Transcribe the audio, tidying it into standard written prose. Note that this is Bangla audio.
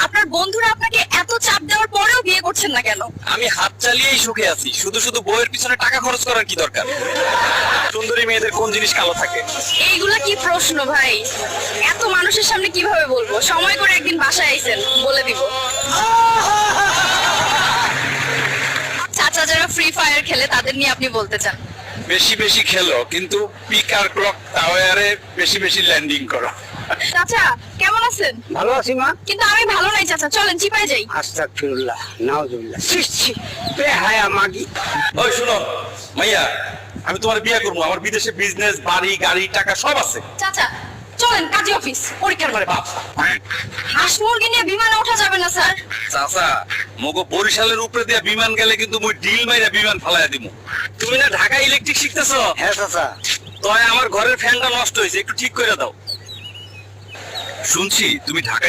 আপনার বন্ধুরা আপনাকে এত চাপ দেওয়ার পরেও বিয়ে করছেন না কেন? আমি হাত চালিয়েই সুখে আছি, শুধু শুধু বইয়ের পিছনে টাকা খরচ করার কি দরকার? সুন্দরী মেয়েদের কোন জিনিস কালো থাকে? এইগুলা কি প্রশ্ন ভাই? এত মানুষের সামনে কিভাবে বলবো? সময় করে একদিন বাসায় আইছেন, বলে দিব। চাচা যারা ফ্রি ফায়ার খেলে তাদের নিয়ে আপনি বলতে চান? বেশি বেশি খেলো, কিন্তু পিক আর ক্লক টাওয়ারে বেশি বেশি ল্যান্ডিং করো। চাচা কেমন আছেন? ভালো আছি মা। কিন্তু আমি ভালো নাই চাচা, চলেন চিপায় যাই। আস্তাগফিরুল্লাহ, নাউজুবিল্লাহ। ছি বেহায়া মাগি। ওই শুনো মাইয়া, আমি তোমার বিয়ে করবো, আমার বিদেশে বিজনেস, বাড়ি, গাড়ি, টাকা সব আছে। চাচা চলেন কাজী অফিস, পরীক্ষার পরে। বাপ হাঁস মুরগি নিয়ে বিমানে ওঠা যাবে না স্যার। চাচা, মগো বরিশালের উপরে দিয়া বিমান গেলে কিন্তু মুই ডিল মাইরা বিমান ফালাইয়া দিমু। তুমি না ঢাকা ইলেকট্রিক শিখতেছো? হ্যাঁ চাচা। তয় আমার ঘরের ফ্যানটা নষ্ট হয়েছে, একটু ঠিক করে দাও। শুনছি তুমি ঢাকা